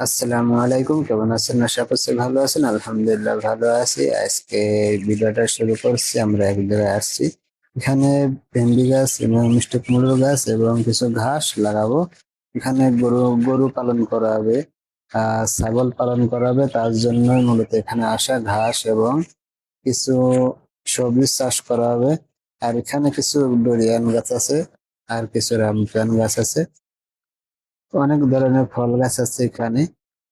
আসসালামু আলাইকুম, কেমন আছেন? আশা করছি ভালো আছেন। আলহামদুলিল্লাহ ভালো আছি। আজকে ভিডিওটা শুরু করছি। আমরা এক জায়গায় আসছি, এখানে ভেন্ডি গাছ এবং মিষ্টি কুমড়ো গাছ এবং কিছু ঘাস লাগাবো। এখানে গরু গরু পালন করা হবে, ছাগল পালন করা হবে। তার জন্য মূলত এখানে আসা, ঘাস এবং কিছু সবজি চাষ করা হবে। আর এখানে কিছু ডরিয়ান গাছ আছে, আর কিছু রামফান গাছ আছে। অনেক ধরনের ফল গাছ আছে এখানে।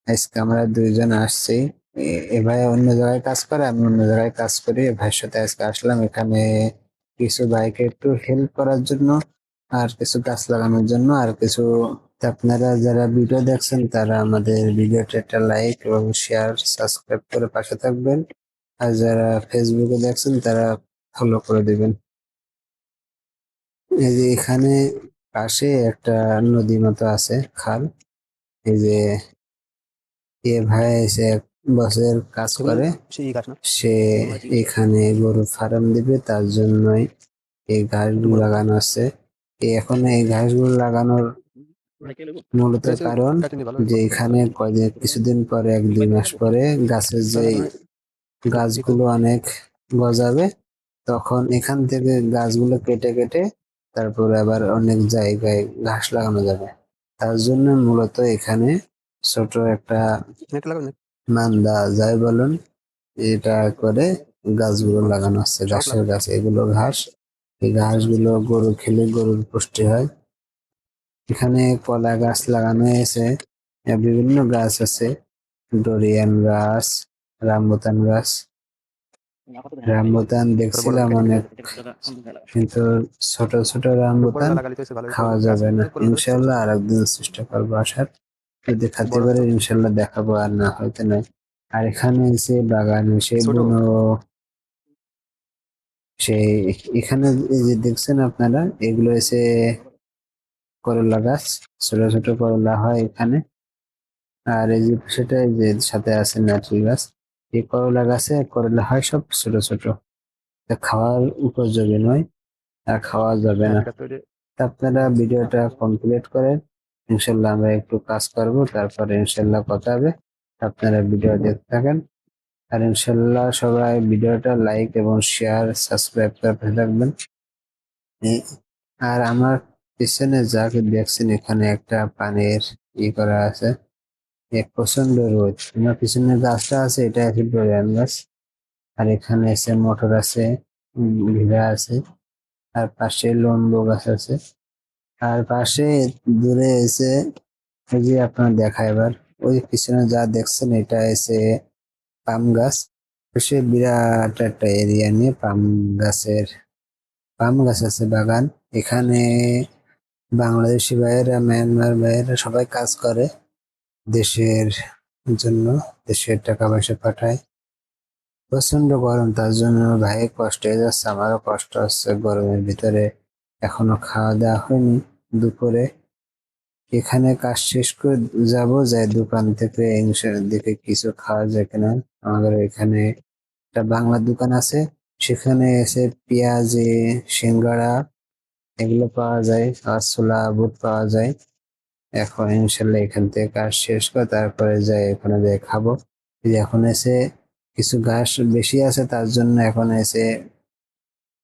আজকে আমরা দুইজন আসছি। এ ভাই অন্য জায়গায় কাজ করে, আমি অন্য জায়গায় কাজ করি। এ ভাইয়ের সাথে আজকে আসলাম এখানে কিছু ভাইকে একটু হেল্প করার জন্য, আর কিছু গাছ লাগানোর জন্য, আর কিছু। তা আপনারা যারা ভিডিও দেখছেন তারা আমাদের ভিডিওটা একটা লাইক এবং শেয়ার, সাবস্ক্রাইব করে পাশে থাকবেন। আর যারা ফেসবুকে দেখছেন তারা ফলো করে দিবেন। এই যে এখানে পাশে একটা নদী মতো আছে, খাল। এই যে ভাই এসে 1 বছর কাজ করে, সে এখানে গরু ফার্ম দিবে, তার জন্যই এই ঘাসগুলো লাগানো আছে। এখন এই ঘাসগুলো লাগানোর মূলত কারণ যে এখানে কয়দিন, কিছুদিন পরে, 1-2 মাস পরে গাছের যে গাছগুলো অনেক গজাবে, তখন এখান থেকে গাছগুলো কেটে কেটে তারপরে আবার অনেক জায়গায় ঘাস লাগানো যাবে। তার জন্য মূলত এখানে ছোট একটা মান্দা যাই বলুন, এটা করে গাছগুলো লাগানো হচ্ছে, ঘাসের গাছ। এগুলো ঘাস, এই ঘাসগুলো গরু খেলে গরুর পুষ্টি হয়। এখানে কলা গাছ লাগানো হয়েছে, বিভিন্ন গাছ আছে, ডরিয়ান গাছ, রামবুতান গাছ। রামবুতান দেখছিলাম অনেক, কিন্তু ছোট ছোট রামবুতান খাওয়া যাবে না। ইনশাল্লাহ আর একদিন চেষ্টা করবো আসার, যদি খেতে পারে ইনশাল্লাহ দেখাবো, আর না হয়তো নয়। আর এখানে এসে বাগানে সেই বুনো, সেই এখানে এই যে দেখছেন আপনারা, এগুলো এসে করলা গাছ, ছোট ছোট করলা হয় এখানে। আর এই যে সেটা, এই যে সাথে আছে নারকেল গাছ। এই করলা গাছে করলা হয় সব ছোট ছোট, তা খাওয়ার উপযোগী নয়, আর খাওয়া যাবে না। তা আপনারা ভিডিওটা কমপ্লিট করেন, ইনশাল্লাহ আমরা একটু কাজ করব, তারপরে ইনশাল্লাহ কথা হবে। আপনারা ভিডিও দেখতে থাকেন, আর ইনশাল্লাহ সবাই ভিডিওটা লাইক এবং শেয়ার, সাবস্ক্রাইব করে পাশে থাকবেন। এই- আর আমার পিছনে যাকে দেখছেন, এখানে একটা পানির করা আছে। প্রচন্ড রোদ। আমার পিছনে গাছটা আছে, এটা আছে ডরিয়ান গাছ। আর এখানে আছে মটর আছে, ঘিরা আছে। আর পাশে লম্বু গাছ আছে। আর পাশে দূরে এসে, এই যে আপনার দেখা এবার, ওই পিছনে যা দেখছেন এটা এসে পাম গাছ। সে বিরাট একটা এরিয়া নিয়ে পাম গাছ আছে বাগান। এখানে বাংলাদেশি ভাইয়েরা, মায়ানমার ভাইয়েরা সবাই কাজ করে দেশের জন্য, দেশের টাকা পয়সা পাঠায়। প্রচন্ড গরম, তার জন্য ভাই কষ্ট হয়ে যাচ্ছে, আমারও কষ্ট হচ্ছে গরমের ভিতরে। এখনো খাওয়া দাওয়া হয়নি দুপুরে। এখানে কাজ শেষ করে যাব, যাই দোকান থেকে ইনশাল্লাহ দিকে কিছু খাওয়া যায় কিনা। আমাদের এখানে একটা বাংলা দোকান আছে, সেখানে এসে পেঁয়াজি, সিঙ্গাড়া এগুলো পাওয়া যায়, আর ছোলা বুট পাওয়া যায়। এখন ইনশাল্লাহ এখান থেকে কাজ শেষ করে তারপরে যাই, এখানে যাই খাবো। এই যে এখন এসে কিছু ঘাস বেশি আছে, তার জন্য এখন এসে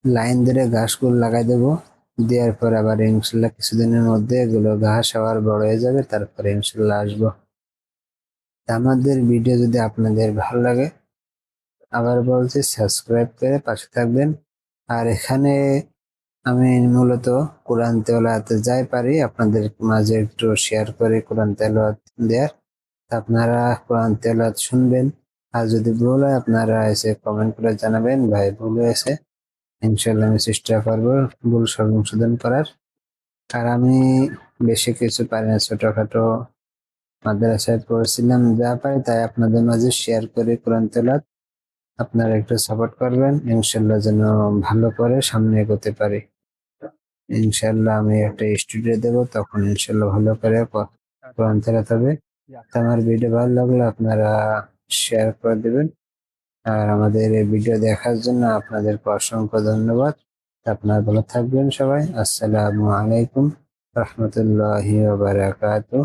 লাইন ধরে ঘাসগুলো লাগাই দেবো। দেওয়ার পর আবার ইনশাল্লাহ কিছুদিনের মধ্যে এগুলো ঘাস আবার বড় হয়ে যাবে, তারপরে ইনশাল্লাহ আসবো। তা আমাদের ভিডিও যদি আপনাদের ভালো লাগে, আবার বলছি সাবস্ক্রাইব করে পাশে থাকবেন। আর এখানে আমি মূলত কোরআন তেলাওয়াতে যাই পারি আপনাদের মাঝে একটু শেয়ার করে কোরআন তেলাওয়াত দেওয়ার। তা আপনারা কোরআন তেলাওয়াত শুনবেন। আর যদি ভুল হয় আপনারা এসে কমেন্ট করে জানাবেন ভাই ভুল হয়েছে। ইনশাল্লাহ আমি চেষ্টা করবো ভুল সংশোধন করার। আর আমি বেশি কিছু পারি না, ছোটখাটো মাদ্রাসায় পড়েছিলাম, যা পারি তাই আপনাদের মাঝে শেয়ার করে কোরআন তেলাওয়াত। আপনারা একটু সাপোর্ট করবেন, ইনশাল্লাহ যেন ভালো করে সামনে এগোতে পারি। ইনশাল্লাহ আমি একটা স্টুডিও দেবো, তখন ইনশাল্লাহ ভালো করে কোরআন তেলাওয়াত হবে। তো আমার ভিডিও ভালো লাগলে আপনারা শেয়ার করে দেবেন। আর আমাদের এই ভিডিও দেখার জন্য আপনাদেরকে অসংখ্য ধন্যবাদ। আপনারা ভালো থাকবেন সবাই। আসসালামু আলাইকুম রহমতুল্লাহি ওয়া বারাকাতুহু।